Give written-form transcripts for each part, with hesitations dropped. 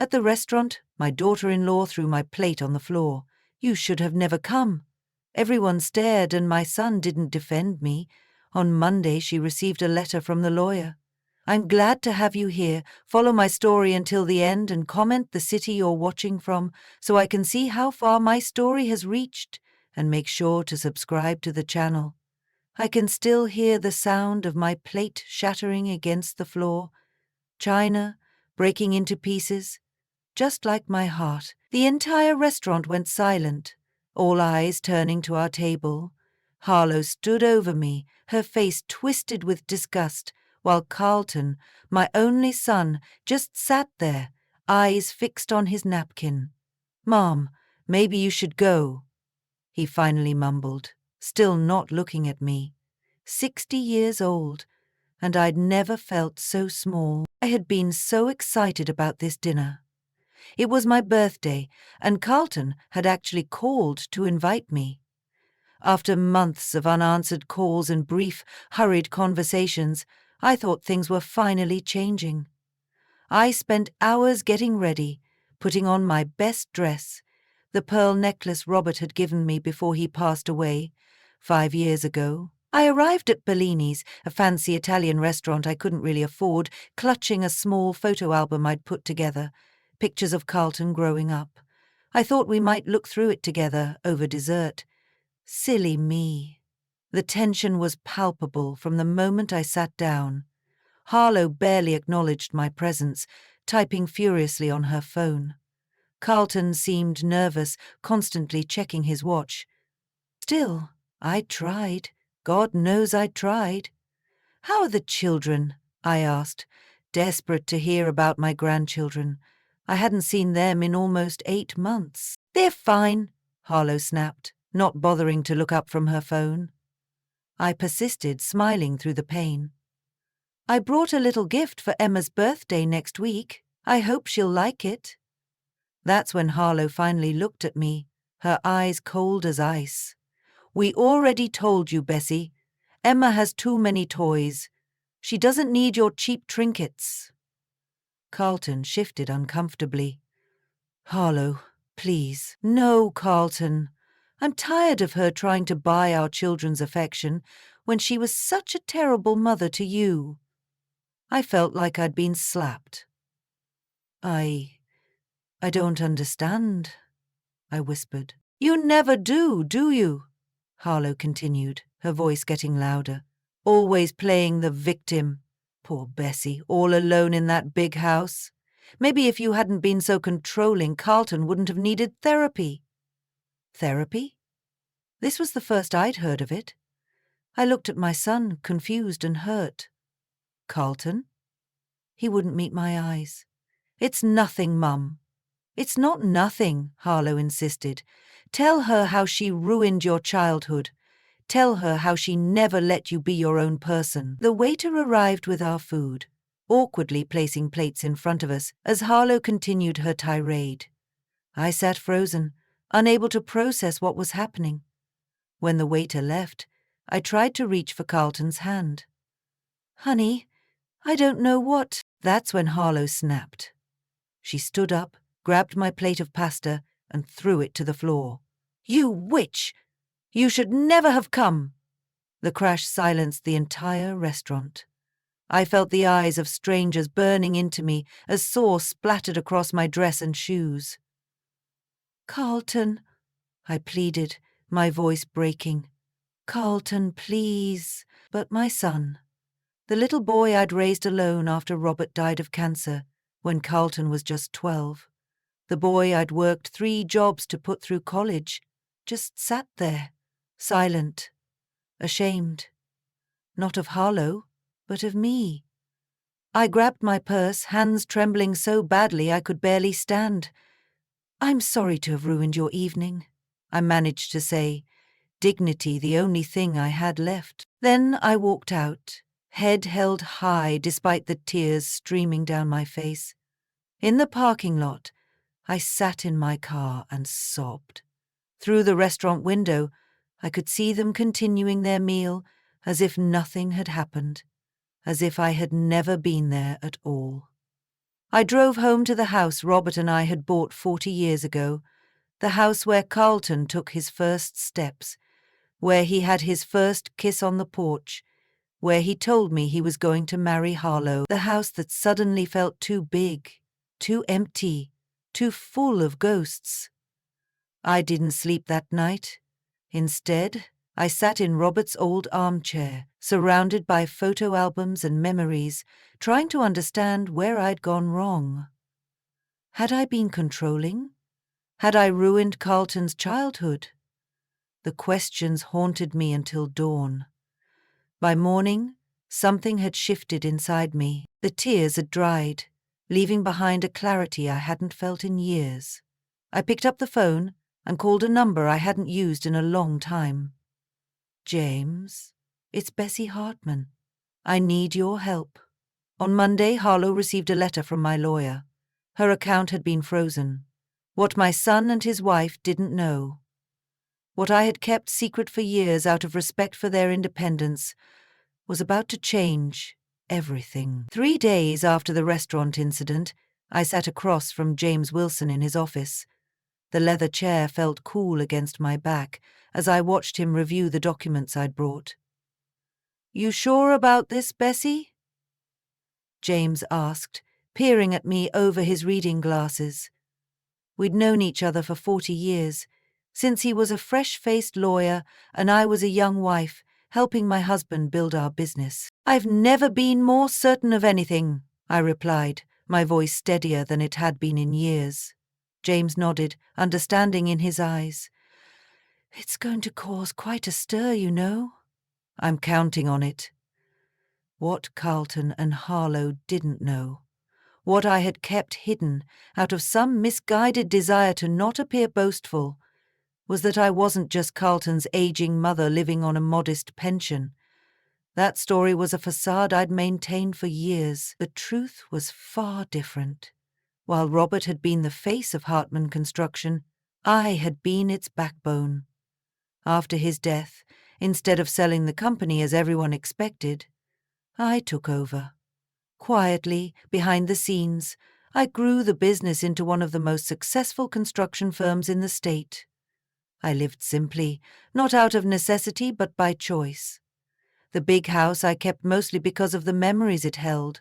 At the restaurant, my daughter-in-law threw my plate on the floor. "You should have never come." Everyone stared and my son didn't defend me. On Monday she received a letter from the lawyer. "I'm glad to have you here. Follow my story until the end and comment the city you're watching from so I can see how far my story has reached, and make sure to subscribe to the channel." I can still hear the sound of my plate shattering against the floor, china breaking into pieces, just like my heart. The entire restaurant went silent, all eyes turning to our table. Harlow stood over me, her face twisted with disgust, while Carlton, my only son, just sat there, eyes fixed on his napkin. "Mom, maybe you should go," he finally mumbled, still not looking at me. 60 years old, and I'd never felt so small. I had been so excited about this dinner. It was my birthday, and Carlton had actually called to invite me. After months of unanswered calls and brief, hurried conversations, I thought things were finally changing. I spent hours getting ready, putting on my best dress, the pearl necklace Robert had given me before he passed away 5 years ago. I arrived at Bellini's, a fancy Italian restaurant I couldn't really afford, clutching a small photo album I'd put together, pictures of Carlton growing up. I thought we might look through it together over dessert. Silly me. The tension was palpable from the moment I sat down. Harlow barely acknowledged my presence, typing furiously on her phone. Carlton seemed nervous, constantly checking his watch. Still, I tried. God knows I tried. "How are the children?" I asked, desperate to hear about my grandchildren. I hadn't seen them in almost 8 months. "They're fine," Harlow snapped, not bothering to look up from her phone. I persisted, smiling through the pain. "I brought a little gift for Emma's birthday next week. I hope she'll like it." That's when Harlow finally looked at me, her eyes cold as ice. "We already told you, Bessie. Emma has too many toys. She doesn't need your cheap trinkets." Carlton shifted uncomfortably. "Harlow, please." "No, Carlton. I'm tired of her trying to buy our children's affection when she was such a terrible mother to you." I felt like I'd been slapped. I don't understand," I whispered. "You never do you?" Harlow continued, her voice getting louder. "Always playing the victim. Poor Bessie, all alone in that big house. Maybe if you hadn't been so controlling, Carlton wouldn't have needed therapy." Therapy? This was the first I'd heard of it. I looked at my son, confused and hurt. "Carlton?" He wouldn't meet my eyes. "It's nothing, Mum." "It's not nothing," Harlow insisted. "Tell her how she ruined your childhood. Tell her how she never let you be your own person." The waiter arrived with our food, awkwardly placing plates in front of us as Harlow continued her tirade. I sat frozen, unable to process what was happening. When the waiter left, I tried to reach for Carlton's hand. "Honey, I don't know what—" That's when Harlow snapped. She stood up, grabbed my plate of pasta, and threw it to the floor. "You witch! You should never have come!" The crash silenced the entire restaurant. I felt the eyes of strangers burning into me as sauce splattered across my dress and shoes. "Carlton," I pleaded, my voice breaking. "Carlton, please." But my son, the little boy I'd raised alone after Robert died of cancer, when Carlton was just 12, the boy I'd worked 3 jobs to put through college, just sat there, silent, ashamed. Not of Harlow, but of me. I grabbed my purse, hands trembling so badly I could barely stand. "I'm sorry to have ruined your evening," I managed to say, dignity the only thing I had left. Then I walked out, head held high despite the tears streaming down my face. In the parking lot, I sat in my car and sobbed. Through the restaurant window, I could see them continuing their meal as if nothing had happened, as if I had never been there at all. I drove home to the house Robert and I had bought 40 years ago, the house where Carlton took his first steps, where he had his first kiss on the porch, where he told me he was going to marry Harlow, the house that suddenly felt too big, too empty, too full of ghosts. I didn't sleep that night. Instead, I sat in Robert's old armchair, surrounded by photo albums and memories, trying to understand where I'd gone wrong. Had I been controlling? Had I ruined Carlton's childhood? The questions haunted me until dawn. By morning, something had shifted inside me. The tears had dried, leaving behind a clarity I hadn't felt in years. I picked up the phone and called a number I hadn't used in a long time. James, it's Bessie Hartman. I need your help. On Monday, Harlow received a letter from my lawyer. Her account had been frozen. What my son and his wife didn't know. What I had kept secret for years out of respect for their independence was about to change everything. 3 days after the restaurant incident, I sat across from James Wilson in his office. The leather chair felt cool against my back as I watched him review the documents I'd brought. "You sure about this, Bessie?" James asked, peering at me over his reading glasses. We'd known each other for 40 years, since he was a fresh-faced lawyer and I was a young wife, helping my husband build our business. "I've never been more certain of anything," I replied, my voice steadier than it had been in years. James nodded, understanding in his eyes. "It's going to cause quite a stir, you know." "I'm counting on it." What Carlton and Harlow didn't know, what I had kept hidden out of some misguided desire to not appear boastful, was that I wasn't just Carlton's aging mother living on a modest pension. That story was a facade I'd maintained for years. The truth was far different. While Robert had been the face of Hartman Construction, I had been its backbone. After his death, instead of selling the company as everyone expected, I took over. Quietly, behind the scenes, I grew the business into one of the most successful construction firms in the state. I lived simply, not out of necessity but by choice. The big house I kept mostly because of the memories it held,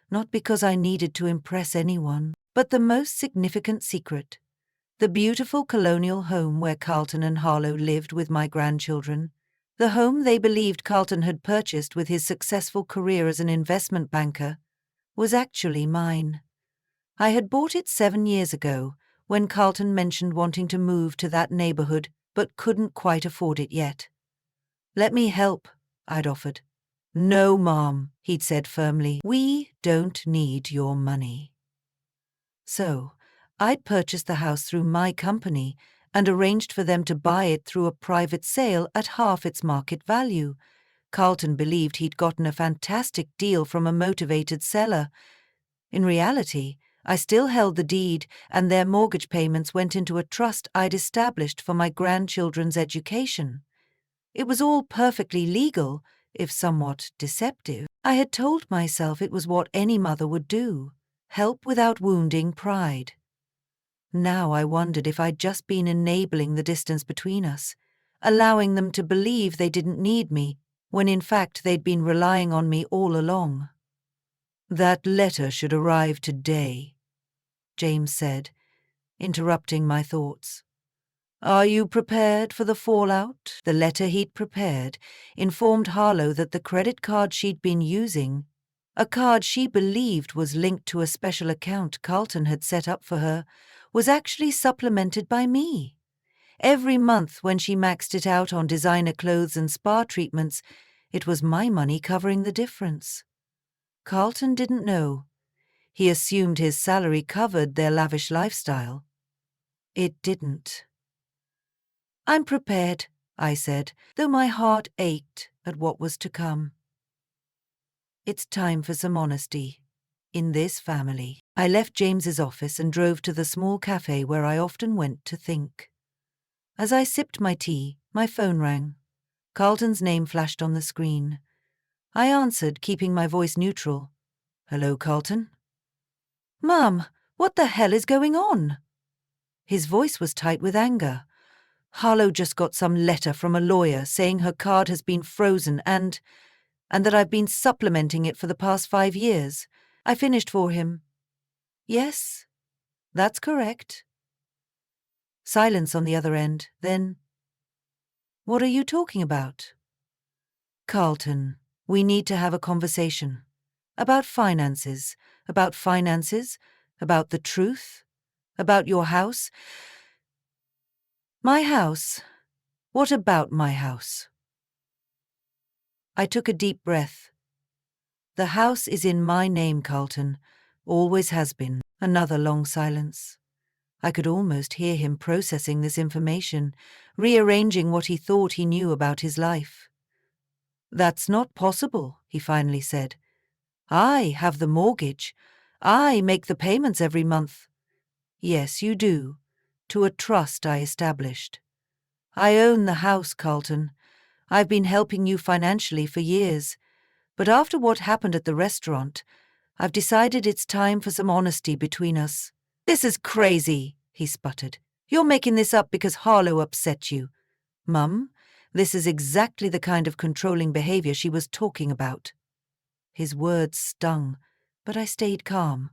not because I needed to impress anyone. But the most significant secret, the beautiful colonial home where Carlton and Harlow lived with my grandchildren, the home they believed Carlton had purchased with his successful career as an investment banker, was actually mine. I had bought it 7 years ago, when Carlton mentioned wanting to move to that neighborhood but couldn't quite afford it yet. "Let me help," I'd offered. "No, Mom," he'd said firmly. "We don't need your money." So, I'd purchased the house through my company and arranged for them to buy it through a private sale at half its market value. Carlton believed he'd gotten a fantastic deal from a motivated seller. In reality, I still held the deed, and their mortgage payments went into a trust I'd established for my grandchildren's education. It was all perfectly legal, if somewhat deceptive. I had told myself it was what any mother would do, help without wounding pride. Now I wondered if I'd just been enabling the distance between us, allowing them to believe they didn't need me, when in fact they'd been relying on me all along. "That letter should arrive today," James said, interrupting my thoughts. "Are you prepared for the fallout?" The letter he'd prepared informed Harlow that the credit card she'd been using, a card she believed was linked to a special account Carlton had set up for her, was actually supplemented by me. Every month when she maxed it out on designer clothes and spa treatments, it was my money covering the difference. Carlton didn't know. He assumed his salary covered their lavish lifestyle. It didn't. "I'm prepared," I said, though my heart ached at what was to come. It's time for some honesty. In this family. I left James's office and drove to the small cafe where I often went to think. As I sipped my tea, my phone rang. Carlton's name flashed on the screen. I answered, keeping my voice neutral. "Hello, Carlton?" Mum, what the hell is going on? His voice was tight with anger. Harlow just got some letter from a lawyer saying her card has been frozen and that I've been supplementing it for the past 5 years. I finished for him. Yes, that's correct. Silence on the other end, then. What are you talking about? Carlton, we need to have a conversation. About finances, about the truth, about your house. My house? What about my house? I took a deep breath. The house is in my name, Carlton. Always has been. Another long silence. I could almost hear him processing this information, rearranging what he thought he knew about his life. That's not possible, he finally said. I have the mortgage. I make the payments every month. Yes, you do. To a trust I established. I own the house, Carlton. I've been helping you financially for years. But after what happened at the restaurant, I've decided it's time for some honesty between us. This is crazy, he sputtered. You're making this up because Harlow upset you. Mum, this is exactly the kind of controlling behavior she was talking about. His words stung, but I stayed calm.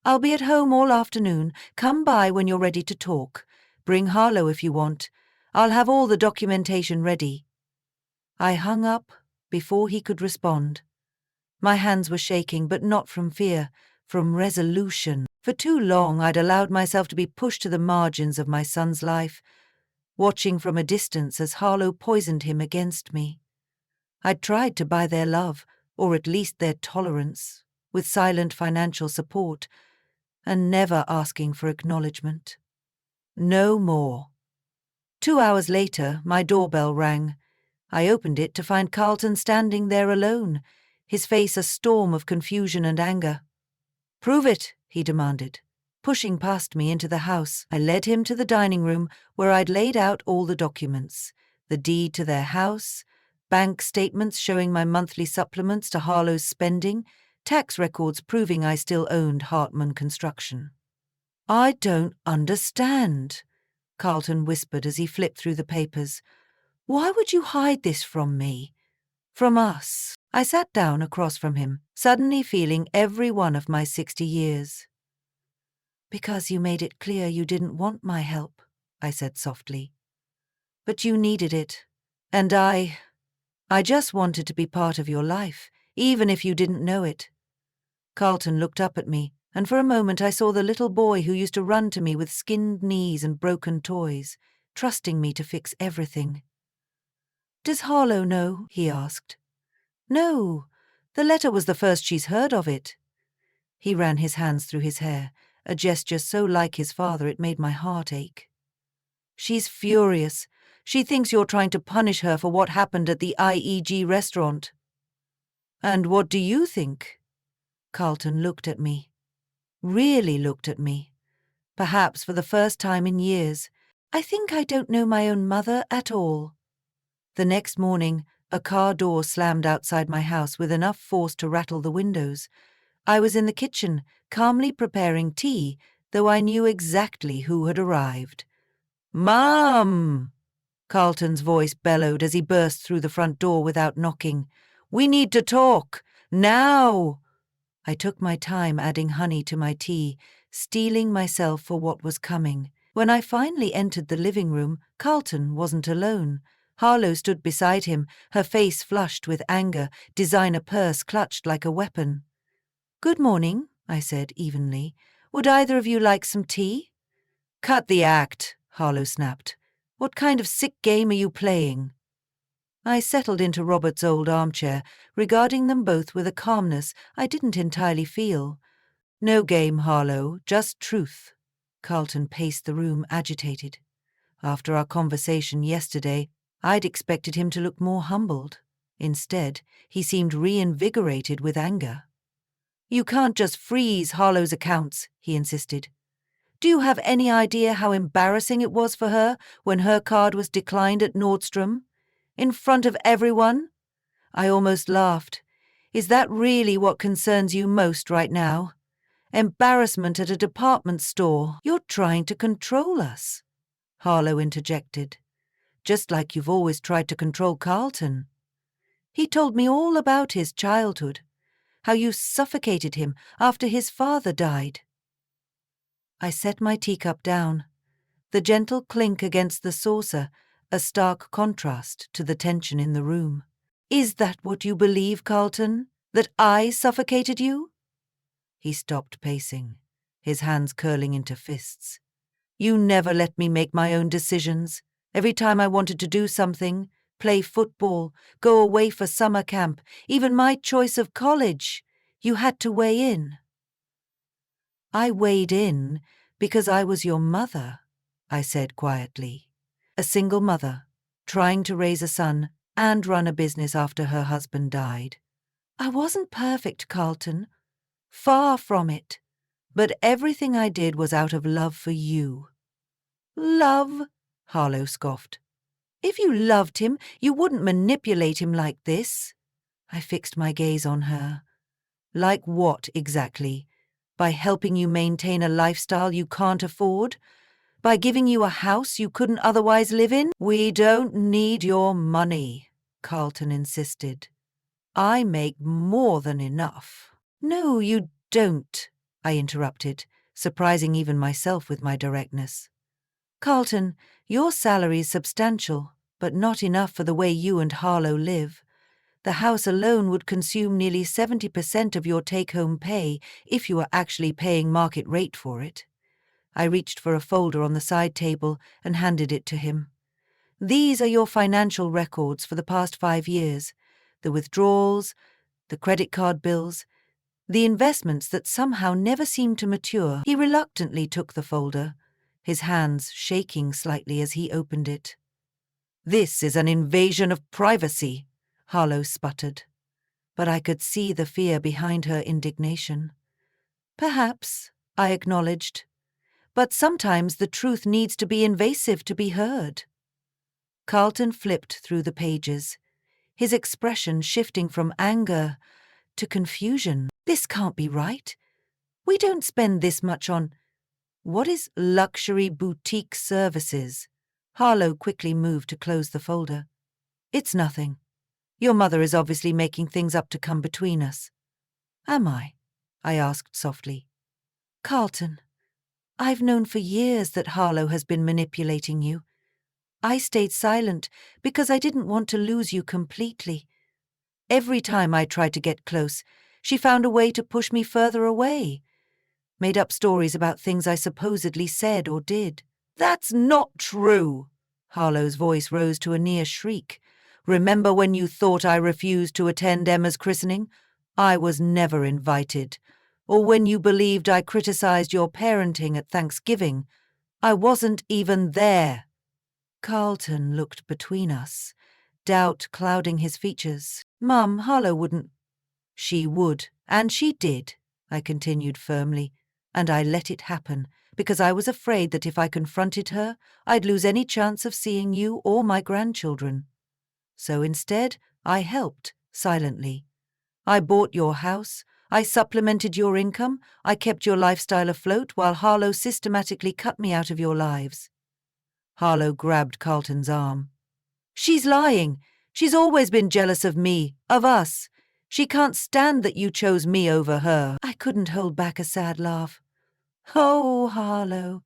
I'll be at home all afternoon. Come by when you're ready to talk. Bring Harlow if you want. I'll have all the documentation ready. I hung up before he could respond. My hands were shaking, but not from fear, from resolution. For too long I'd allowed myself to be pushed to the margins of my son's life, watching from a distance as Harlow poisoned him against me. I'd tried to buy their love, or at least their tolerance, with silent financial support, and never asking for acknowledgement. No more. 2 hours later, my doorbell rang. I opened it to find Carlton standing there alone, his face a storm of confusion and anger. Prove it, he demanded. Pushing past me into the house, I led him to the dining room where I'd laid out all the documents, the deed to their house, bank statements showing my monthly supplements to Harlow's spending, tax records proving I still owned Hartman Construction. I don't understand, Carlton whispered as he flipped through the papers. Why would you hide this from me? From us? I sat down across from him, suddenly feeling every one of my 60 years. Because you made it clear you didn't want my help, I said softly. But you needed it, and I just wanted to be part of your life, even if you didn't know it. Carlton looked up at me, and for a moment I saw the little boy who used to run to me with skinned knees and broken toys, trusting me to fix everything. Does Harlow know? He asked. No, the letter was the first she's heard of it. He ran his hands through his hair, a gesture so like his father it made my heart ache. She's furious. She thinks you're trying to punish her for what happened at the IEG restaurant. And what do you think? Carlton looked at me. Really looked at me. Perhaps for the first time in years. I think I don't know my own mother at all. The next morning, a car door slammed outside my house with enough force to rattle the windows. I was in the kitchen, calmly preparing tea, though I knew exactly who had arrived. Mom! Carlton's voice bellowed as he burst through the front door without knocking. We need to talk. Now! I took my time adding honey to my tea, steeling myself for what was coming. When I finally entered the living room, Carlton wasn't alone. Harlow stood beside him, her face flushed with anger, designer purse clutched like a weapon. Good morning, I said evenly. Would either of you like some tea? Cut the act, Harlow snapped. What kind of sick game are you playing? I settled into Robert's old armchair, regarding them both with a calmness I didn't entirely feel. No game, Harlow, just truth. Carlton paced the room, agitated. After our conversation yesterday, I'd expected him to look more humbled. Instead, he seemed reinvigorated with anger. You can't just freeze Harlow's accounts, he insisted. Do you have any idea how embarrassing it was for her when her card was declined at Nordstrom? In front of everyone? I almost laughed. Is that really what concerns you most right now? embarrassment at a department store. You're trying to control us, Harlow interjected, just like you've always tried to control Carlton. He told me all about his childhood, how you suffocated him after his father died. I set my teacup down, the gentle clink against the saucer a stark contrast to the tension in the room. Is that what you believe, Carlton? That I suffocated you? He stopped pacing, his hands curling into fists. You never let me make my own decisions. Every time I wanted to do something, play football, go away for summer camp, even my choice of college, you had to weigh in. I weighed in because I was your mother, I said quietly. A single mother, trying to raise a son and run a business after her husband died. I wasn't perfect, Carlton. Far from it. But everything I did was out of love for you. Love? Harlow scoffed. If you loved him, you wouldn't manipulate him like this. I fixed my gaze on her. Like what, exactly? By helping you maintain a lifestyle you can't afford? By giving you a house you couldn't otherwise live in? We don't need your money, Carlton insisted. I make more than enough. No, you don't, I interrupted, surprising even myself with my directness. Carlton, your salary's substantial, but not enough for the way you and Harlow live. The house alone would consume nearly 70% of your take-home pay if you were actually paying market rate for it. I reached for a folder on the side table and handed it to him. These are your financial records for the past 5 years. The withdrawals, the credit card bills, the investments that somehow never seemed to mature. He reluctantly took the folder, his hands shaking slightly as he opened it. This is an invasion of privacy, Harlow sputtered. But I could see the fear behind her indignation. Perhaps, I acknowledged. But sometimes the truth needs to be invasive to be heard. Carlton flipped through the pages, his expression shifting from anger to confusion. This can't be right. We don't spend this much on... What is luxury boutique services? Harlow quickly moved to close the folder. It's nothing. Your mother is obviously making things up to come between us. Am I? I asked softly. Carlton, I've known for years that Harlow has been manipulating you. I stayed silent because I didn't want to lose you completely. Every time I tried to get close, she found a way to push me further away. Made up stories about things I supposedly said or did. That's not true! Harlow's voice rose to a near shriek. Remember when you thought I refused to attend Emma's christening? I was never invited. Or when you believed I criticized your parenting at Thanksgiving? I wasn't even there. Carlton looked between us, doubt clouding his features. Mum, Harlow wouldn't. She would, and she did, I continued firmly, and I let it happen, because I was afraid that if I confronted her, I'd lose any chance of seeing you or my grandchildren. So instead, I helped, silently. I bought your house, I supplemented your income, I kept your lifestyle afloat while Harlow systematically cut me out of your lives. Harlow grabbed Carlton's arm. She's lying. She's always been jealous of me, of us. She can't stand that you chose me over her. I couldn't hold back a sad laugh. Oh, Harlow,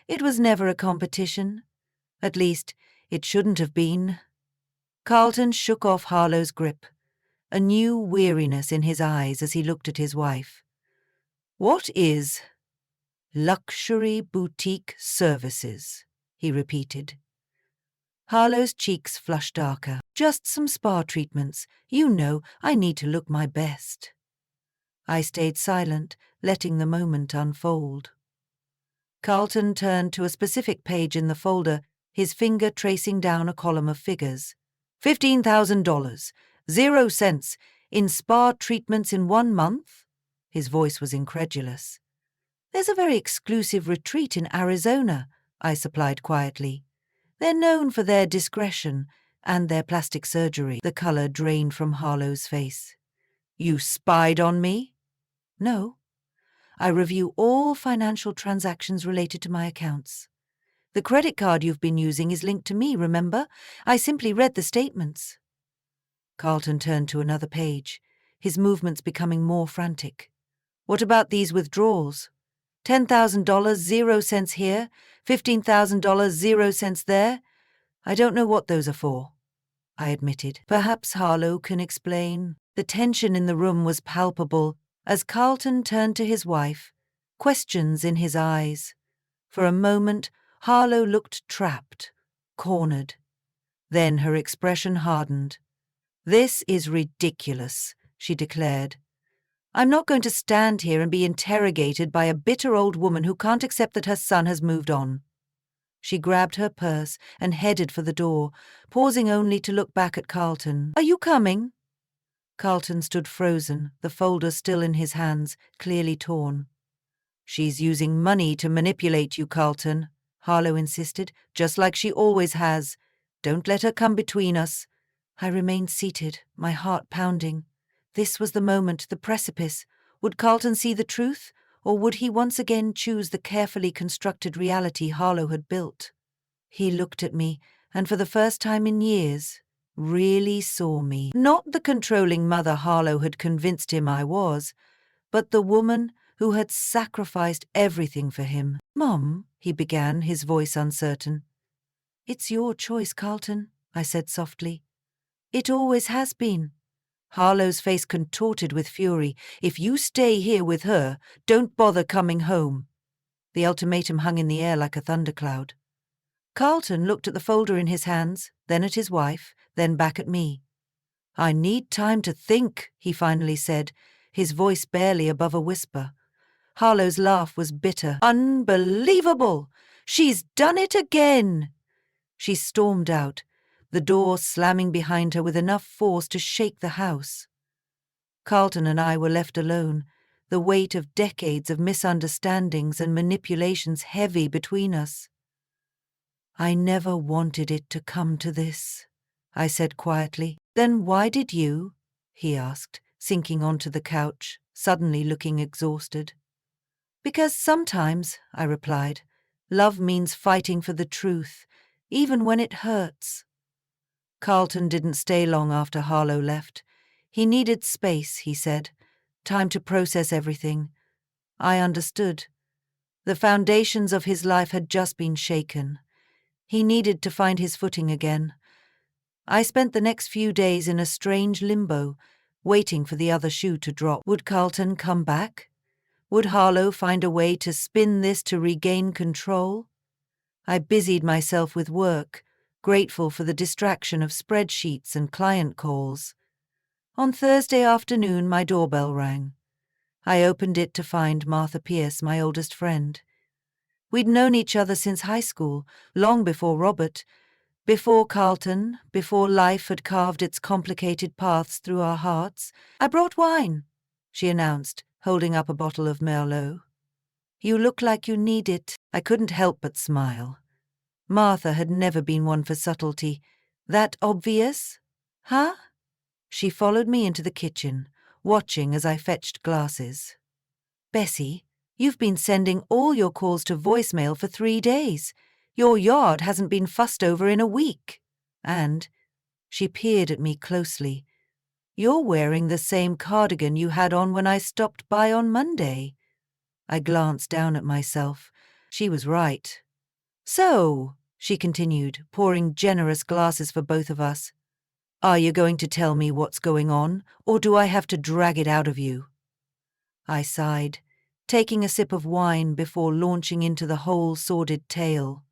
it was never a competition. At least, it shouldn't have been. Carlton shook off Harlow's grip, a new weariness in his eyes as he looked at his wife. What is luxury boutique services? He repeated. Harlow's cheeks flushed darker. Just some spa treatments. You know, I need to look my best. I stayed silent, letting the moment unfold. Carlton turned to a specific page in the folder, his finger tracing down a column of figures. $15,000, 0 cents, in spa treatments in 1 month? His voice was incredulous. There's a very exclusive retreat in Arizona, I supplied quietly. They're known for their discretion and their plastic surgery. The colour drained from Harlow's face. You spied on me? No. I review all financial transactions related to my accounts. The credit card you've been using is linked to me, remember? I simply read the statements." Carlton turned to another page, his movements becoming more frantic. "What about these withdrawals? $10,000, 0 cents here, $15,000, 0 cents there. I don't know what those are for," I admitted. "Perhaps Harlow can explain." The tension in the room was palpable as Carlton turned to his wife, questions in his eyes. For a moment, Harlow looked trapped, cornered. Then her expression hardened. "This is ridiculous," she declared. "I'm not going to stand here and be interrogated by a bitter old woman who can't accept that her son has moved on." She grabbed her purse and headed for the door, pausing only to look back at Carlton. "Are you coming?" Carlton stood frozen, the folder still in his hands, clearly torn. "She's using money to manipulate you, Carlton," Harlow insisted, "just like she always has. Don't let her come between us." I remained seated, my heart pounding. This was the moment, the precipice. Would Carlton see the truth, or would he once again choose the carefully constructed reality Harlow had built? He looked at me, and for the first time in years, really saw me. Not the controlling mother Harlow had convinced him I was, but the woman who had sacrificed everything for him. "Mom," he began, his voice uncertain. "It's your choice, Carlton," I said softly. "It always has been." Harlow's face contorted with fury. "If you stay here with her, don't bother coming home." The ultimatum hung in the air like a thundercloud. Carlton looked at the folder in his hands, then at his wife, then back at me. "I need time to think," he finally said, his voice barely above a whisper. Harlow's laugh was bitter. "Unbelievable! She's done it again!" She stormed out, the door slamming behind her with enough force to shake the house. Carlton and I were left alone, the weight of decades of misunderstandings and manipulations heavy between us. "I never wanted it to come to this," I said quietly. "Then why did you?" he asked, sinking onto the couch, suddenly looking exhausted. "Because sometimes," I replied, "love means fighting for the truth, even when it hurts." Carlton didn't stay long after Harlow left. He needed space, he said, time to process everything. I understood. The foundations of his life had just been shaken. He needed to find his footing again. I spent the next few days in a strange limbo, waiting for the other shoe to drop. Would Carlton come back? Would Harlow find a way to spin this to regain control? I busied myself with work, grateful for the distraction of spreadsheets and client calls. On Thursday afternoon, my doorbell rang. I opened it to find Martha Pierce, my oldest friend. We'd known each other since high school, long before Robert, before Carlton, before life had carved its complicated paths through our hearts. "I brought wine," she announced, holding up a bottle of Merlot. "You look like you need it." I couldn't help but smile. Martha had never been one for subtlety. "That obvious? Huh?" She followed me into the kitchen, watching as I fetched glasses. "Bessie, you've been sending all your calls to voicemail for 3 days. Your yard hasn't been fussed over in a week. And," she peered at me closely, "you're wearing the same cardigan you had on when I stopped by on Monday." I glanced down at myself. She was right. "So," she continued, pouring generous glasses for both of us, "are you going to tell me what's going on, or do I have to drag it out of you?" I sighed, taking a sip of wine before launching into the whole sordid tale.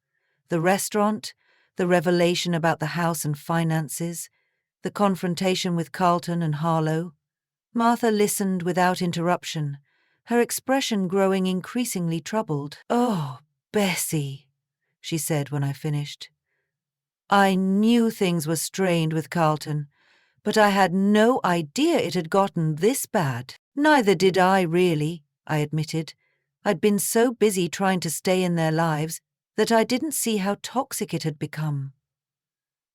The restaurant, the revelation about the house and finances, the confrontation with Carlton and Harlow. Martha listened without interruption, her expression growing increasingly troubled. "Oh, Bessie," she said when I finished. "I knew things were strained with Carlton, but I had no idea it had gotten this bad." "Neither did I, really," I admitted. I'd been so busy trying to stay in their lives that I didn't see how toxic it had become.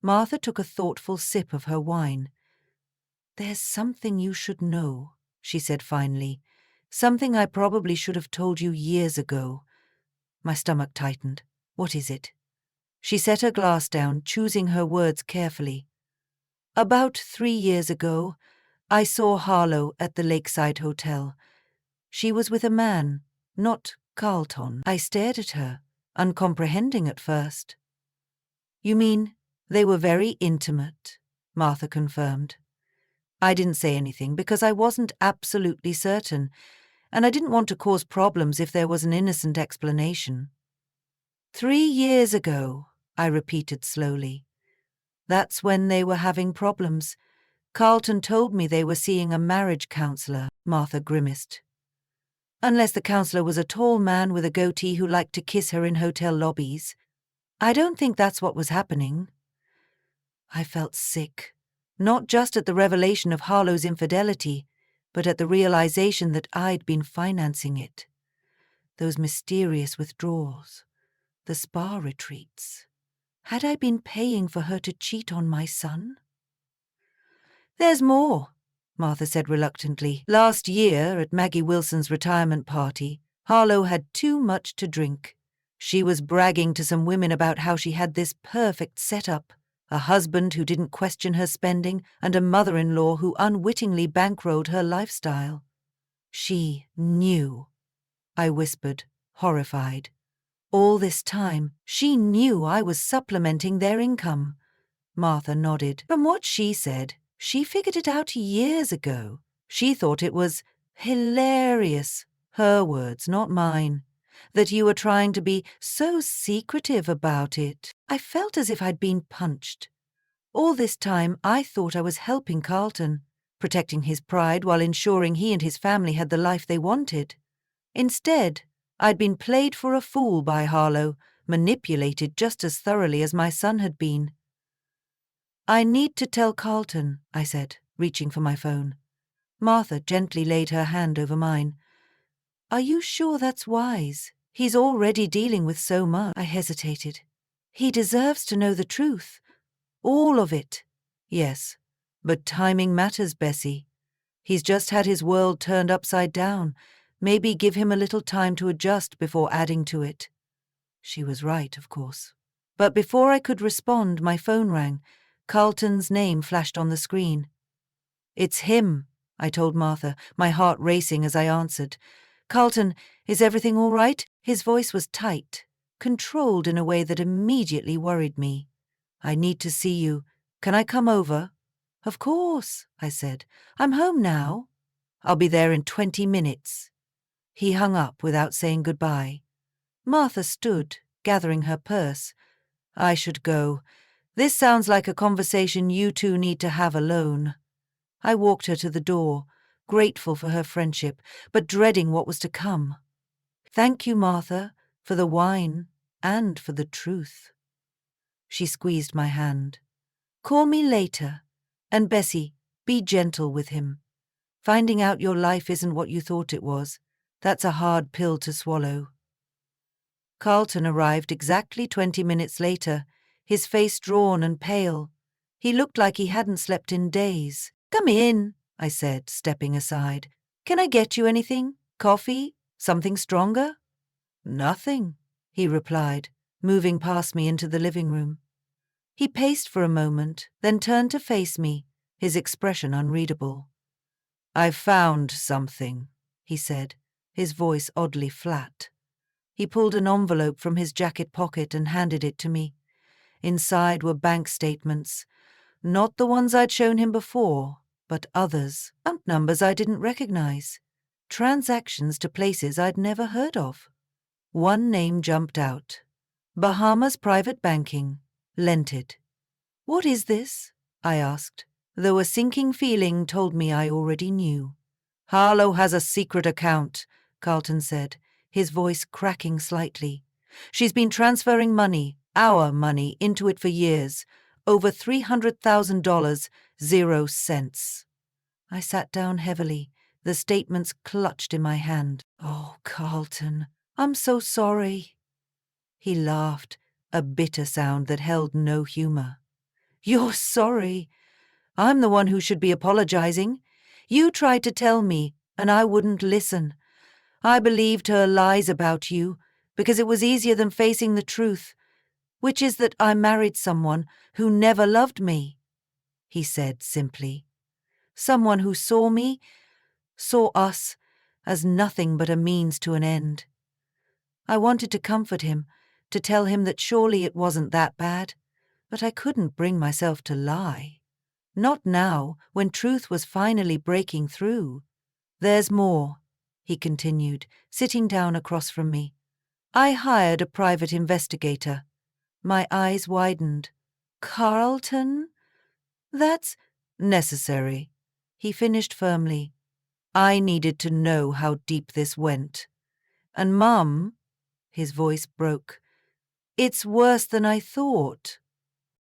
Martha took a thoughtful sip of her wine. "There's something you should know," she said finally. Something I probably should have told you years ago. My stomach tightened. What is it? She set her glass down, choosing her words carefully. About 3 years ago, I saw Harlow at the Lakeside Hotel. She was with a man, not Carlton. I stared at her, uncomprehending at first. You mean they were very intimate? Martha confirmed. I didn't say anything because I wasn't absolutely certain, and I didn't want to cause problems if there was an innocent explanation. 3 years ago, I repeated slowly. That's when they were having problems. Carlton told me they were seeing a marriage counselor, Martha grimaced. Unless the counselor was a tall man with a goatee who liked to kiss her in hotel lobbies. I don't think that's what was happening. I felt sick, not just at the revelation of Harlow's infidelity, but at the realization that I'd been financing it. Those mysterious withdrawals, the spa retreats. Had I been paying for her to cheat on my son? There's more, Martha said reluctantly. Last year, at Maggie Wilson's retirement party, Harlow had too much to drink. She was bragging to some women about how she had this perfect setup, a husband who didn't question her spending, and a mother-in-law who unwittingly bankrolled her lifestyle. She knew, I whispered, horrified. All this time, she knew I was supplementing their income. Martha nodded. From what she said, she figured it out years ago. She thought it was hilarious, her words, not mine, that you were trying to be so secretive about it. I felt as if I'd been punched. All this time, I thought I was helping Carlton, protecting his pride while ensuring he and his family had the life they wanted. Instead, I'd been played for a fool by Harlow, manipulated just as thoroughly as my son had been. I need to tell Carlton, I said, reaching for my phone. Martha gently laid her hand over mine. Are you sure that's wise? He's already dealing with so much. I hesitated. He deserves to know the truth. All of it. Yes, but timing matters, Bessie. He's just had his world turned upside down. Maybe give him a little time to adjust before adding to it. She was right, of course. But before I could respond, my phone rang. Carlton's name flashed on the screen. It's him, I told Martha, my heart racing as I answered. Carlton, is everything all right? His voice was tight, controlled in a way that immediately worried me. I need to see you. Can I come over? Of course, I said. I'm home now. I'll be there in 20 minutes. He hung up without saying goodbye. Martha stood, gathering her purse. I should go. This sounds like a conversation you two need to have alone. I walked her to the door, grateful for her friendship, but dreading what was to come. Thank you, Martha, for the wine and for the truth. She squeezed my hand. Call me later. And Bessie, be gentle with him. Finding out your life isn't what you thought it was, that's a hard pill to swallow. Carlton arrived exactly 20 minutes later, his face drawn and pale. He looked like he hadn't slept in days. Come in, I said, stepping aside. Can I get you anything? Coffee? Something stronger? Nothing, he replied, moving past me into the living room. He paced for a moment, then turned to face me, his expression unreadable. I've found something, he said, his voice oddly flat. He pulled an envelope from his jacket pocket and handed it to me. Inside were bank statements, not the ones I'd shown him before, but others, account numbers I didn't recognize, transactions to places I'd never heard of. One name jumped out. Bahamas Private Banking, Lented. What is this? I asked, though a sinking feeling told me I already knew. Harlow has a secret account, Carlton said, his voice cracking slightly. She's been transferring money, our money, into it for years. Over $300,000, 0 cents. I sat down heavily, the statements clutched in my hand. Oh, Carlton, I'm so sorry. He laughed, a bitter sound that held no humor. You're sorry. I'm the one who should be apologizing. You tried to tell me, and I wouldn't listen. I believed her lies about you because it was easier than facing the truth, which is that I married someone who never loved me," he said simply. "Someone who saw us, as nothing but a means to an end." I wanted to comfort him, to tell him that surely it wasn't that bad, but I couldn't bring myself to lie. Not now, when truth was finally breaking through. "There's more," he continued, sitting down across from me. "I hired a private investigator." My eyes widened. "Carlton? That's necessary," he finished firmly. "I needed to know how deep this went. And Mum," his voice broke, "it's worse than I thought."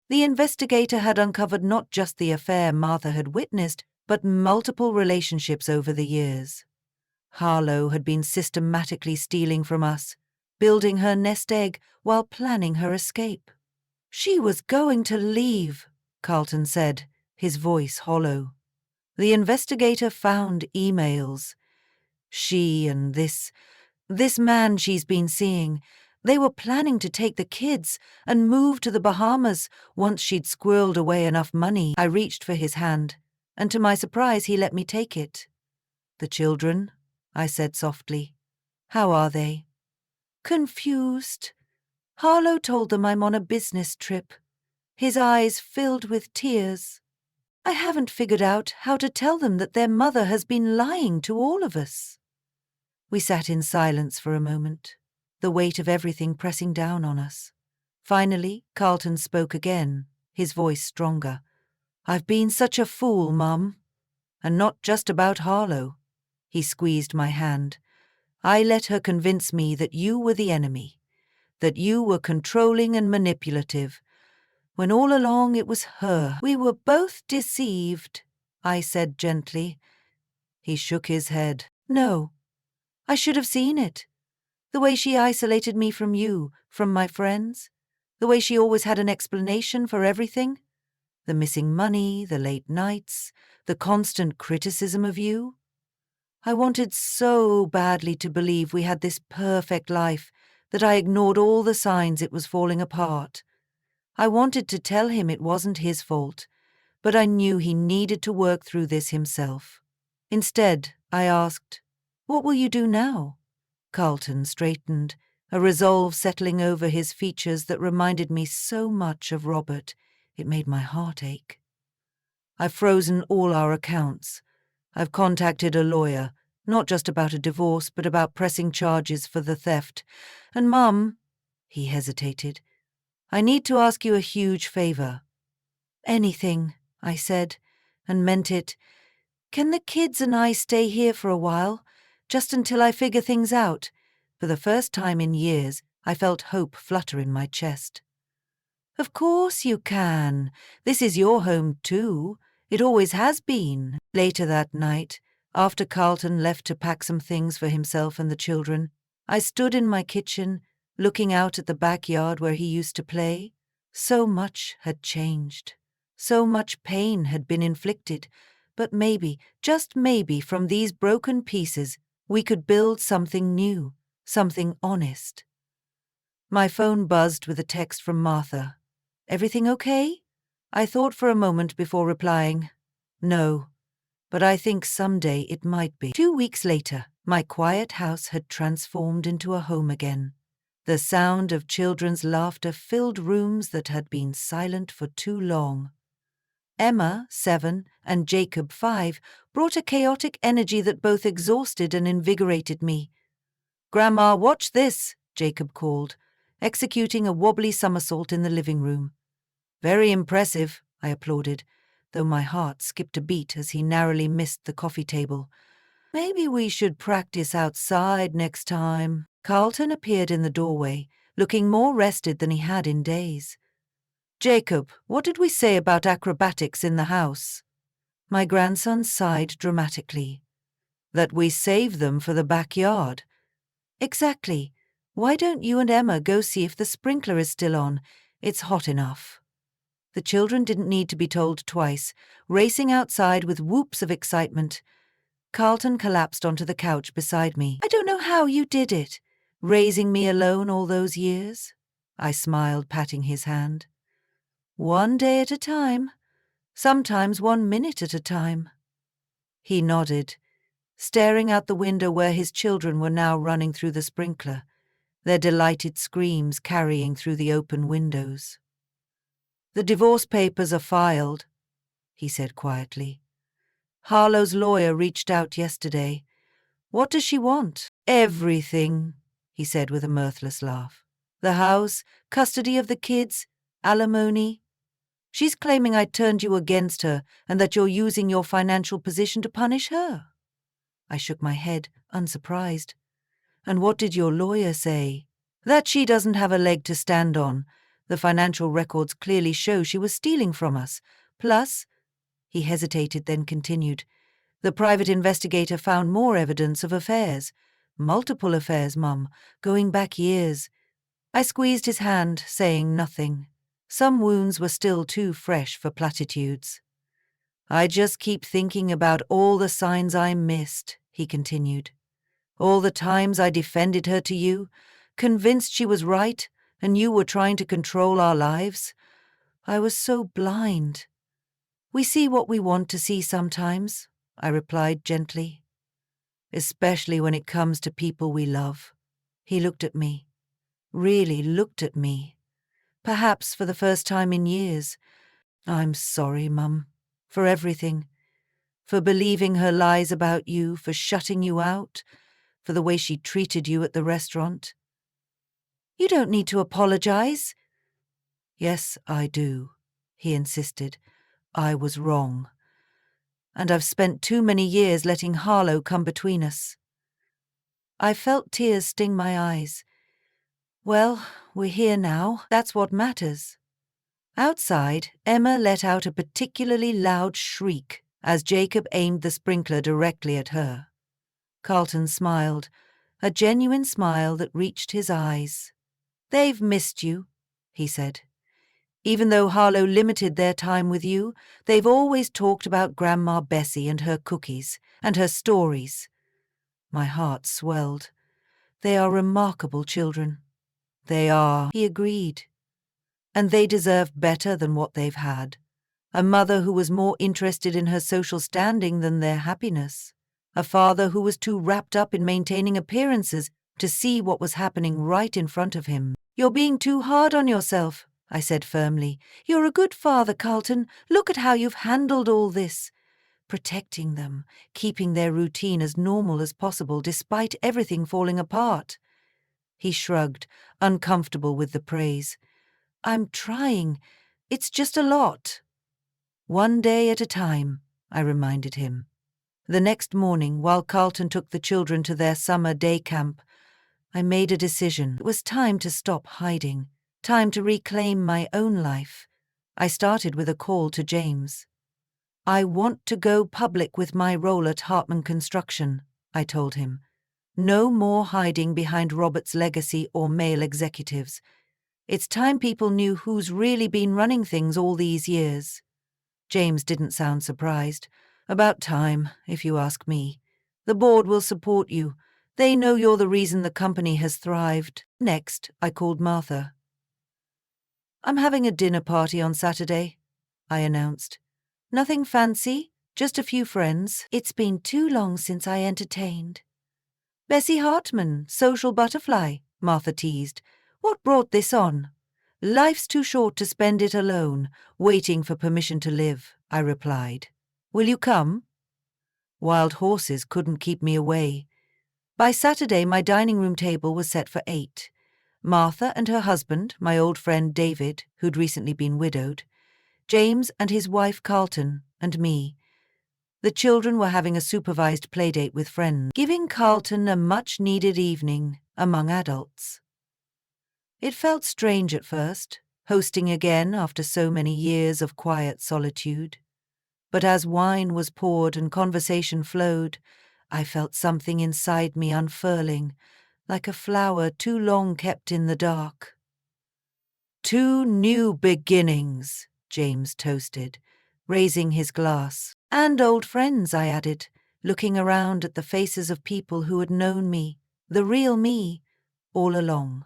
The investigator had uncovered not just the affair Martha had witnessed, but multiple relationships over the years. Harlow had been systematically stealing from us, building her nest egg while planning her escape. "She was going to leave," Carlton said, his voice hollow. "The investigator found emails. She and this man she's been seeing, they were planning to take the kids and move to the Bahamas once she'd squirreled away enough money." I reached for his hand, and to my surprise he let me take it. "The children?" I said softly. "How are they?" "Confused. Harlow told them I'm on a business trip." His eyes filled with tears. "I haven't figured out how to tell them that their mother has been lying to all of us." We sat in silence for a moment, the weight of everything pressing down on us. Finally, Carlton spoke again, his voice stronger. "I've been such a fool, Mum. And not just about Harlow." He squeezed my hand. "I let her convince me that you were the enemy, that you were controlling and manipulative, when all along it was her. We were both deceived," I said gently. He shook his head. "No, I should have seen it. The way she isolated me from you, from my friends. The way she always had an explanation for everything. The missing money, the late nights, the constant criticism of you. I wanted so badly to believe we had this perfect life that I ignored all the signs it was falling apart. I wanted to tell him it wasn't his fault, but I knew he needed to work through this himself. Instead, I asked, 'What will you do now?' Carlton straightened, a resolve settling over his features that reminded me so much of Robert. It made my heart ache. "I've frozen all our accounts. I've contacted a lawyer, not just about a divorce, but about pressing charges for the theft. And Mum," he hesitated, "I need to ask you a huge favor." "Anything," I said, and meant it. "Can the kids and I stay here for a while, just until I figure things out?" For the first time in years, I felt hope flutter in my chest. "Of course you can. This is your home too. It always has been." Later that night, after Carlton left to pack some things for himself and the children, I stood in my kitchen, looking out at the backyard where he used to play. So much had changed. So much pain had been inflicted. But maybe, just maybe, from these broken pieces, we could build something new, something honest. My phone buzzed with a text from Martha. "Everything okay?" I thought for a moment before replying, "No, but I think someday it might be." 2 weeks later, my quiet house had transformed into a home again. The sound of children's laughter filled rooms that had been silent for too long. Emma, 7, and Jacob, 5, brought a chaotic energy that both exhausted and invigorated me. "Grandma, watch this," Jacob called, executing a wobbly somersault in the living room. "Very impressive," I applauded, though my heart skipped a beat as he narrowly missed the coffee table. "Maybe we should practice outside next time." Carlton appeared in the doorway, looking more rested than he had in days. "Jacob, what did we say about acrobatics in the house?" My grandson sighed dramatically. "That we save them for the backyard." "Exactly. Why don't you and Emma go see if the sprinkler is still on? It's hot enough." The children didn't need to be told twice, racing outside with whoops of excitement. Carlton collapsed onto the couch beside me. I don't know how you did it, raising me alone all those years. I smiled, patting his hand. One day at a time, sometimes 1 minute at a time. He nodded, staring out the window where his children were now running through the sprinkler, their delighted screams carrying through the open windows. The divorce papers are filed, he said quietly. Harlow's lawyer reached out yesterday. What does she want? Everything, he said with a mirthless laugh. The house, custody of the kids, alimony. She's claiming I turned you against her and that you're using your financial position to punish her. I shook my head, unsurprised. And what did your lawyer say? That she doesn't have a leg to stand on. The financial records clearly show she was stealing from us. Plus, he hesitated, then continued, the private investigator found more evidence of affairs. Multiple affairs, Mum, going back years. I squeezed his hand, saying nothing. Some wounds were still too fresh for platitudes. I just keep thinking about all the signs I missed, he continued. All the times I defended her to you, convinced she was right, and you were trying to control our lives. I was so blind. We see what we want to see sometimes, I replied gently. Especially when it comes to people we love. He looked at me. Really looked at me. Perhaps for the first time in years. I'm sorry, Mum, for everything. For believing her lies about you, for shutting you out, for the way she treated you at the restaurant. You don't need to apologize. Yes, I do, he insisted. I was wrong. And I've spent too many years letting Harlow come between us. I felt tears sting my eyes. Well, we're here now. That's what matters. Outside, Emma let out a particularly loud shriek as Jacob aimed the sprinkler directly at her. Carlton smiled, a genuine smile that reached his eyes. They've missed you, he said. Even though Harlow limited their time with you, they've always talked about Grandma Bessie and her cookies, and her stories. My heart swelled. They are remarkable children. They are, he agreed. And they deserve better than what they've had. A mother who was more interested in her social standing than their happiness. A father who was too wrapped up in maintaining appearances to see what was happening right in front of him. You're being too hard on yourself, I said firmly. You're a good father, Carlton. Look at how you've handled all this. Protecting them, keeping their routine as normal as possible despite everything falling apart. He shrugged, uncomfortable with the praise. I'm trying. It's just a lot. One day at a time, I reminded him. The next morning, while Carlton took the children to their summer day camp, I made a decision. It was time to stop hiding, time to reclaim my own life. I started with a call to James. I want to go public with my role at Hartman Construction, I told him. No more hiding behind Robert's legacy or male executives. It's time people knew who's really been running things all these years. James didn't sound surprised. About time, if you ask me. The board will support you. They know you're the reason the company has thrived. Next, I called Martha. I'm having a dinner party on Saturday, I announced. Nothing fancy, just a few friends. It's been too long since I entertained. Bessie Hartman, social butterfly, Martha teased. What brought this on? Life's too short to spend it alone, waiting for permission to live, I replied. Will you come? Wild horses couldn't keep me away. By Saturday, my dining room table was set for 8. Martha and her husband, my old friend David, who'd recently been widowed, James and his wife Carlton, and me. The children were having a supervised playdate with friends, giving Carlton a much-needed evening among adults. It felt strange at first, hosting again after so many years of quiet solitude. But as wine was poured and conversation flowed, I felt something inside me unfurling, like a flower too long kept in the dark. 2 new beginnings, James toasted, raising his glass. And old friends, I added. looking around at the faces of people who had known me, the real me, all along.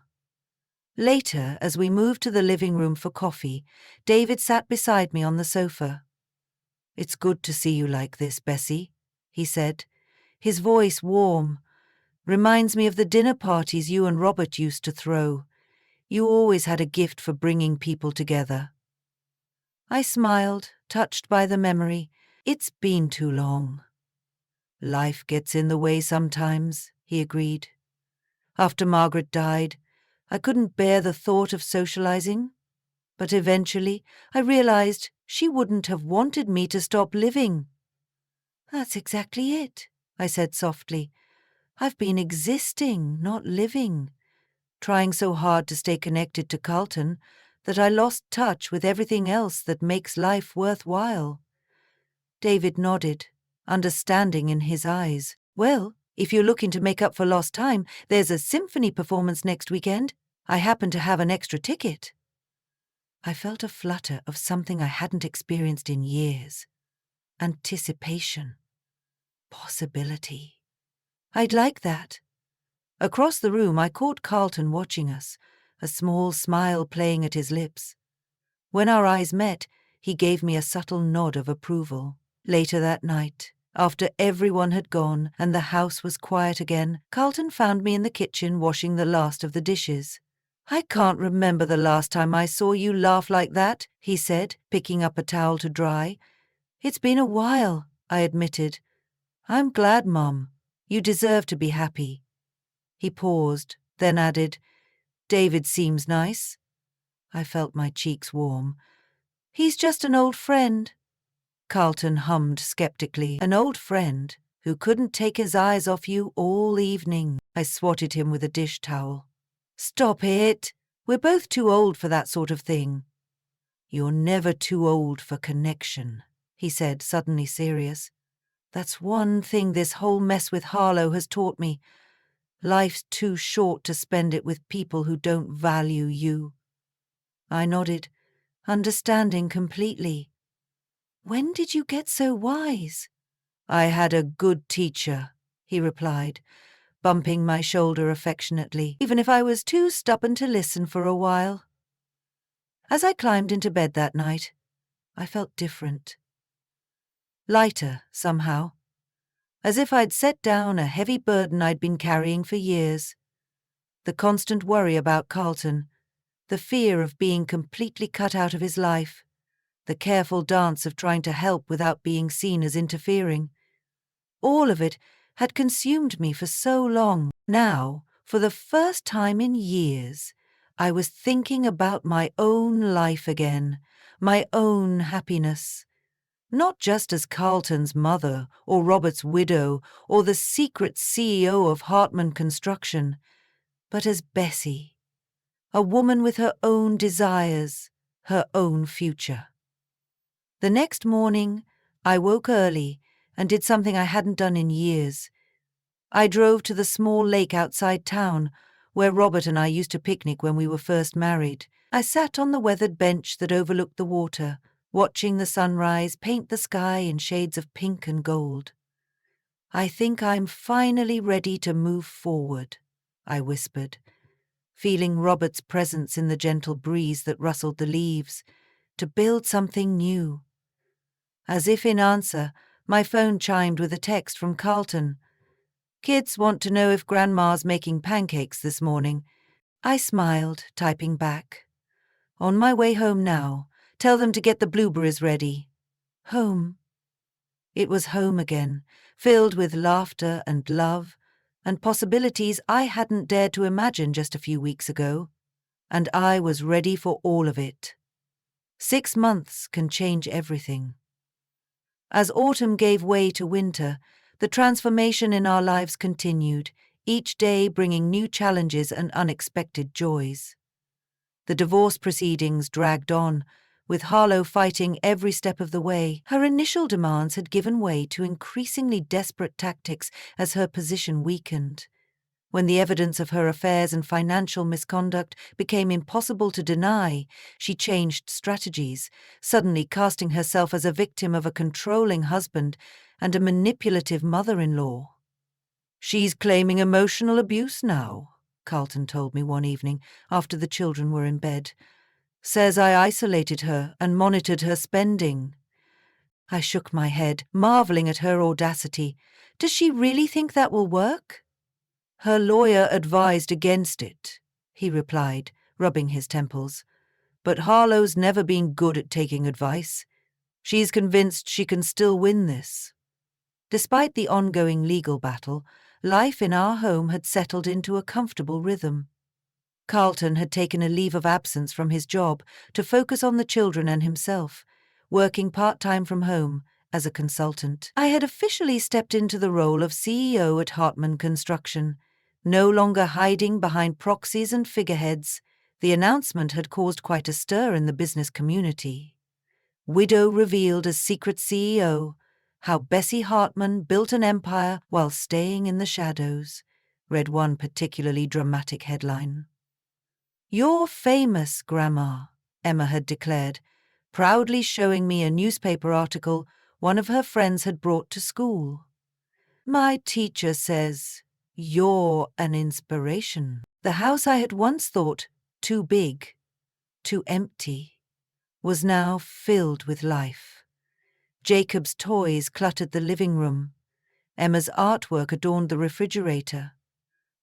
Later, as we moved to the living room for coffee, David sat beside me on the sofa. "It's good to see you like this, Bessie," he said, his voice warm. "Reminds me of the dinner parties you and Robert used to throw. You always had a gift for bringing people together." I smiled, touched by the memory. "It's been too long." "Life gets in the way sometimes," he agreed. "After Margaret died, I couldn't bear the thought of socializing. But eventually, I realized she wouldn't have wanted me to stop living." "That's exactly it," I said softly. "I've been existing, not living, trying so hard to stay connected to Carlton that I lost touch with everything else that makes life worthwhile." David nodded, understanding in his eyes. "Well, if you're looking to make up for lost time, there's a symphony performance next weekend. I happen to have an extra ticket." I felt a flutter of something I hadn't experienced in years. Anticipation. Possibility. "I'd like that." Across the room I caught Carlton watching us, a small smile playing at his lips. When our eyes met, he gave me a subtle nod of approval. Later that night, after everyone had gone and the house was quiet again, Carlton found me in the kitchen washing the last of the dishes. "I can't remember the last time I saw you laugh like that," he said, picking up a towel to dry. "It's been a while," I admitted. "I'm glad, Mum. You deserve to be happy." He paused, then added, "David seems nice." I felt my cheeks warm. "He's just an old friend." Carlton hummed skeptically. "An old friend who couldn't take his eyes off you all evening." I swatted him with a dish towel. "Stop it! We're both too old for that sort of thing." "You're never too old for connection," he said, suddenly serious. "That's one thing this whole mess with Harlow has taught me. Life's too short to spend it with people who don't value you." I nodded, understanding completely. "When did you get so wise?" "I had a good teacher," he replied, bumping my shoulder affectionately, even if I was too stubborn to listen for a while. As I climbed into bed that night, I felt different. Lighter, somehow. As if I'd set down a heavy burden I'd been carrying for years. The constant worry about Carlton, the fear of being completely cut out of his life, the careful dance of trying to help without being seen as interfering. All of it had consumed me for so long. Now, for the first time in years, I was thinking about my own life again, my own happiness. Not just as Carlton's mother, or Robert's widow, or the secret CEO of Hartman Construction, but as Bessie, a woman with her own desires, her own future. The next morning, I woke early and did something I hadn't done in years. I drove to the small lake outside town, where Robert and I used to picnic when we were first married. I sat on the weathered bench that overlooked the water, watching the sunrise paint the sky in shades of pink and gold. "I think I'm finally ready to move forward," I whispered, feeling Robert's presence in the gentle breeze that rustled the leaves, to build something new. As if in answer, my phone chimed with a text from Carlton. "Kids want to know if Grandma's making pancakes this morning." I smiled, typing back. "On my way home now. Tell them to get the blueberries ready." Home. It was home again, filled with laughter and love, and possibilities I hadn't dared to imagine just a few weeks ago. And I was ready for all of it. 6 months can change everything. As autumn gave way to winter, the transformation in our lives continued, each day bringing new challenges and unexpected joys. The divorce proceedings dragged on, with Harlow fighting every step of the way. Her initial demands had given way to increasingly desperate tactics as her position weakened. When the evidence of her affairs and financial misconduct became impossible to deny, she changed strategies, suddenly casting herself as a victim of a controlling husband and a manipulative mother-in-law. She's claiming emotional abuse now, Carlton told me one evening after the children were in bed. Says I isolated her and monitored her spending. I shook my head, marveling at her audacity. Does she really think that will work? Her lawyer advised against it, he replied, rubbing his temples. But Harlow's never been good at taking advice. She's convinced she can still win this. Despite the ongoing legal battle, life in our home had settled into a comfortable rhythm. Carlton had taken a leave of absence from his job to focus on the children and himself, working part-time from home as a consultant. I had officially stepped into the role of CEO at Hartman Construction, no longer hiding behind proxies and figureheads. The announcement had caused quite a stir in the business community. Widow revealed as secret CEO, how Bessie Hartman built an empire while staying in the shadows, read one particularly dramatic headline. You're famous, Grandma, Emma had declared, proudly showing me a newspaper article one of her friends had brought to school. My teacher says, you're an inspiration. The house I had once thought too big, too empty, was now filled with life. Jacob's toys cluttered the living room. Emma's artwork adorned the refrigerator.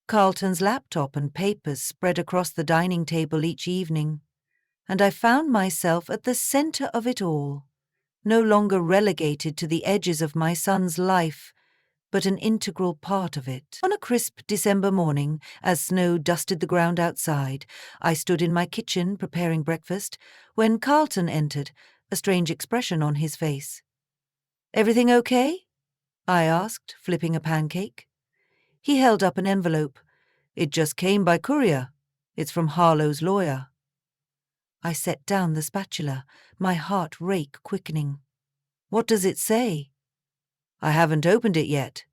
Carlton's laptop and papers spread across the dining table each evening, and I found myself at the center of it all, no longer relegated to the edges of my son's life, but an integral part of it. On a crisp December morning, as snow dusted the ground outside, I stood in my kitchen preparing breakfast when Carlton entered, a strange expression on his face. Everything okay? I asked, flipping a pancake. He held up an envelope. It just came by courier. It's from Harlow's lawyer. I set down the spatula, my heart rate quickening. What does it say? I haven't opened it yet.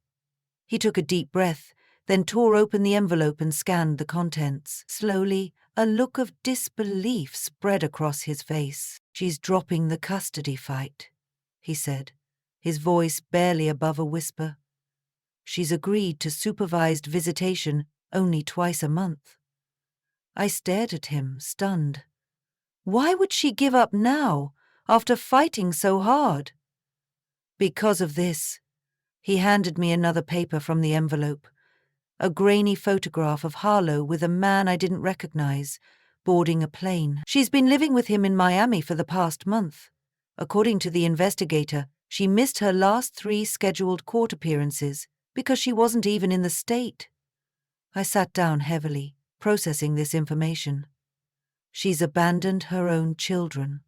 He took a deep breath, then tore open the envelope and scanned the contents. Slowly, a look of disbelief spread across his face. She's dropping the custody fight, he said, his voice barely above a whisper. She's agreed to supervised visitation only twice a month. I stared at him, stunned. Why would she give up now, after fighting so hard? Because of this. He handed me another paper from the envelope, a grainy photograph of Harlow with a man I didn't recognize, boarding a plane. She's been living with him in Miami for the past month. According to the investigator, she missed her last 3 scheduled court appearances because she wasn't even in the state. I sat down heavily, processing this information. She's abandoned her own children.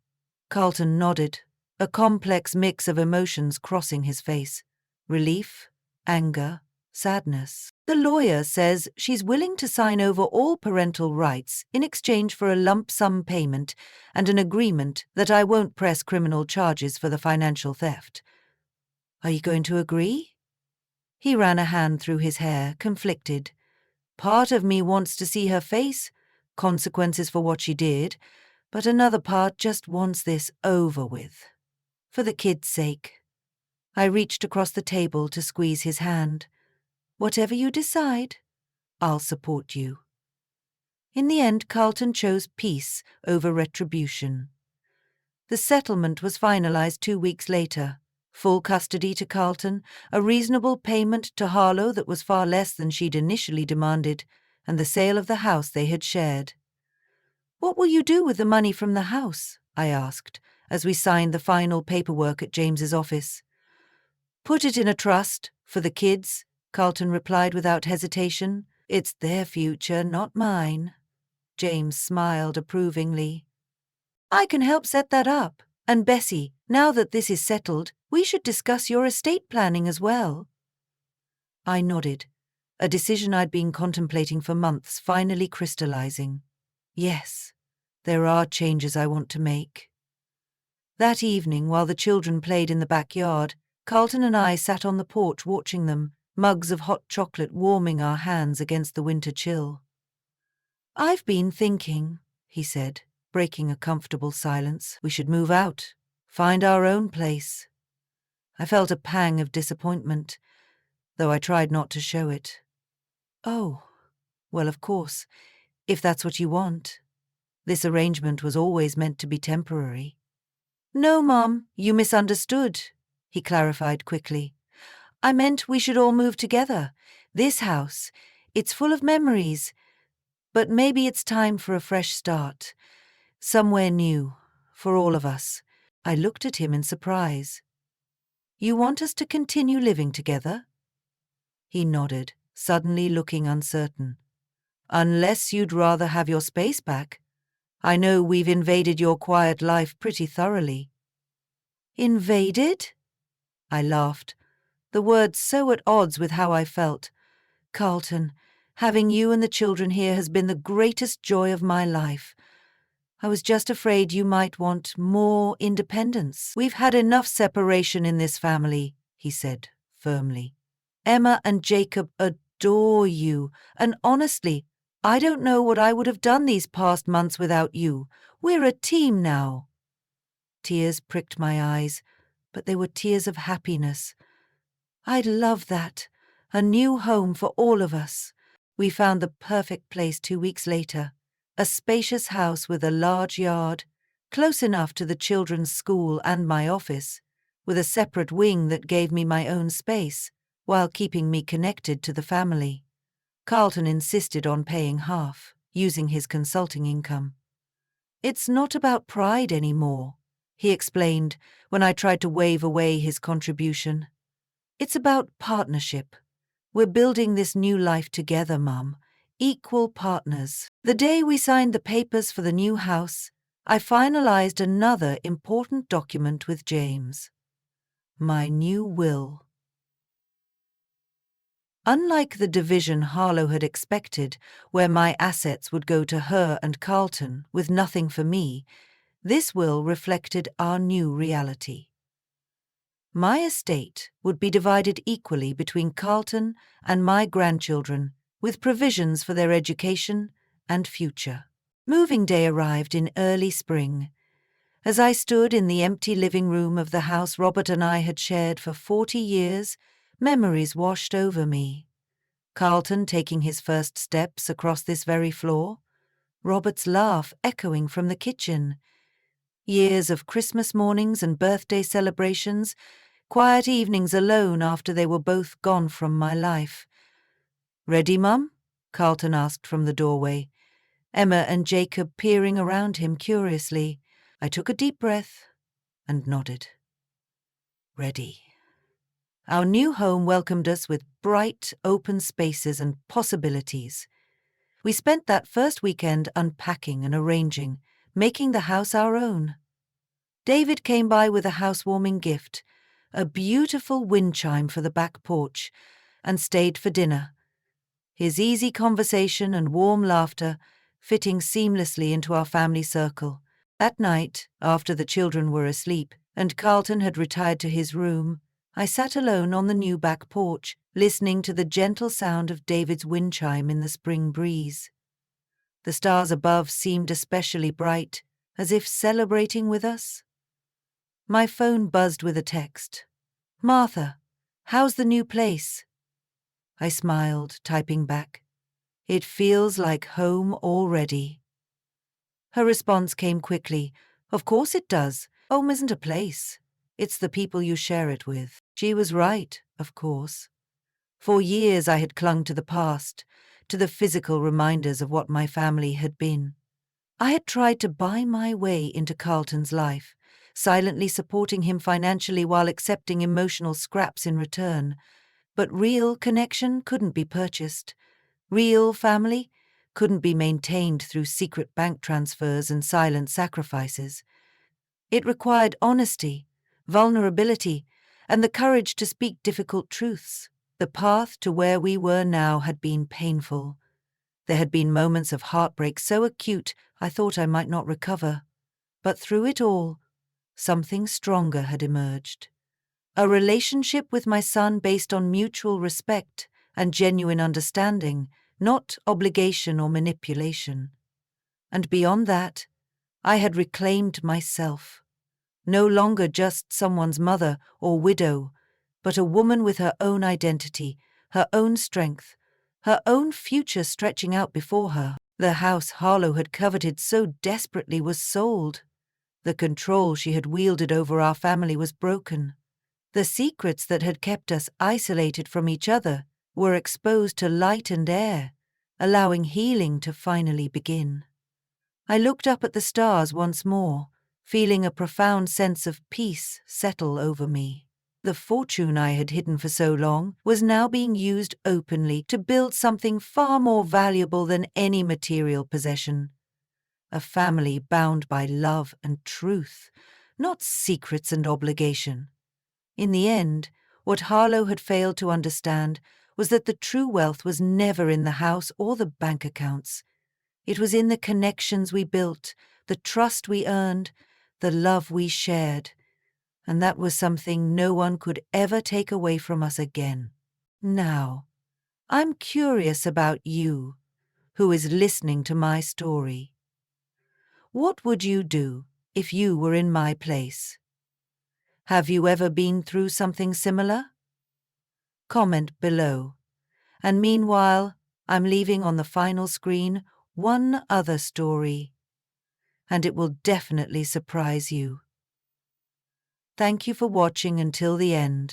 Carlton nodded, a complex mix of emotions crossing his face. Relief, anger, sadness. The lawyer says she's willing to sign over all parental rights in exchange for a lump sum payment and an agreement that I won't press criminal charges for the financial theft. Are you going to agree? He ran a hand through his hair, conflicted. Part of me wants to see her face, consequences for what she did, but another part just wants this over with. For the kid's sake. I reached across the table to squeeze his hand. Whatever you decide, I'll support you. In the end, Carlton chose peace over retribution. The settlement was finalized 2 weeks later. Full custody to Carlton, a reasonable payment to Harlow that was far less than she'd initially demanded, and the sale of the house they had shared. What will you do with the money from the house? I asked, as we signed the final paperwork at James's office. Put it in a trust, for the kids, Carlton replied without hesitation. It's their future, not mine. James smiled approvingly. I can help set that up. And Bessie, now that this is settled, we should discuss your estate planning as well. I nodded, a decision I'd been contemplating for months finally crystallizing. Yes, there are changes I want to make. That evening, while the children played in the backyard, Carlton and I sat on the porch watching them, mugs of hot chocolate warming our hands against the winter chill. I've been thinking, he said, breaking a comfortable silence. We should move out, find our own place. I felt a pang of disappointment, though I tried not to show it. Oh, well, of course, if that's what you want. This arrangement was always meant to be temporary. No, Mum, you misunderstood, he clarified quickly. I meant we should all move together. This house, it's full of memories. But maybe it's time for a fresh start. Somewhere new, for all of us. I looked at him in surprise. You want us to continue living together? He nodded, suddenly looking uncertain. Unless you'd rather have your space back. I know we've invaded your quiet life pretty thoroughly. Invaded? I laughed, the words so at odds with how I felt. Carlton, having you and the children here has been the greatest joy of my life. I was just afraid you might want more independence. We've had enough separation in this family, he said firmly. Emma and Jacob adore you, and honestly, I don't know what I would have done these past months without you. We're a team now. Tears pricked my eyes, but they were tears of happiness. I'd love that. A new home for all of us. We found the perfect place 2 weeks later. A spacious house with a large yard, close enough to the children's school and my office, with a separate wing that gave me my own space, while keeping me connected to the family. Carlton insisted on paying half, using his consulting income. It's not about pride anymore, he explained when I tried to wave away his contribution. It's about partnership. We're building this new life together, Mum. Equal partners. The day we signed the papers for the new house, I finalized another important document with James. My new will. Unlike the division Harlow had expected, where my assets would go to her and Carlton with nothing for me, this will reflected our new reality. My estate would be divided equally between Carlton and my grandchildren, with provisions for their education and future. Moving day arrived in early spring. As I stood in the empty living room of the house Robert and I had shared for 40 years, memories washed over me. Carlton taking his first steps across this very floor, Robert's laugh echoing from the kitchen. Years of Christmas mornings and birthday celebrations, quiet evenings alone after they were both gone from my life. Ready, Mum? Carlton asked from the doorway, Emma and Jacob peering around him curiously. I took a deep breath and nodded. Ready. Our new home welcomed us with bright, open spaces and possibilities. We spent that first weekend unpacking and arranging, making the house our own. David came by with a housewarming gift, a beautiful wind chime for the back porch, and stayed for dinner. His easy conversation and warm laughter fitting seamlessly into our family circle. That night, after the children were asleep and Carlton had retired to his room, I sat alone on the new back porch, listening to the gentle sound of David's wind chime in the spring breeze. The stars above seemed especially bright, as if celebrating with us. My phone buzzed with a text. Martha, how's the new place? I smiled, typing back. It feels like home already. Her response came quickly. Of course it does. Home isn't a place. It's the people you share it with. She was right, of course. For years I had clung to the past, to the physical reminders of what my family had been. I had tried to buy my way into Carlton's life, silently supporting him financially while accepting emotional scraps in return. But real connection couldn't be purchased. Real family couldn't be maintained through secret bank transfers and silent sacrifices. It required honesty, vulnerability, and the courage to speak difficult truths. The path to where we were now had been painful. There had been moments of heartbreak so acute I thought I might not recover. But through it all, something stronger had emerged. A relationship with my son based on mutual respect and genuine understanding, not obligation or manipulation. And beyond that, I had reclaimed myself. no longer just someone's mother or widow, but a woman with her own identity, her own strength, her own future stretching out before her. The house Harlow had coveted so desperately was sold. The control she had wielded over our family was broken. The secrets that had kept us isolated from each other were exposed to light and air, allowing healing to finally begin. I looked up at the stars once more, feeling a profound sense of peace settle over me. The fortune I had hidden for so long was now being used openly to build something far more valuable than any material possession. A family bound by love and truth, not secrets and obligation. In the end, what Harlow had failed to understand was that the true wealth was never in the house or the bank accounts. It was in the connections we built, the trust we earned, the love we shared. And that was something no one could ever take away from us again. Now, I'm curious about you, who is listening to my story. What would you do if you were in my place? Have you ever been through something similar? Comment below. And meanwhile, I'm leaving on the final screen one other story, and it will definitely surprise you. Thank you for watching until the end.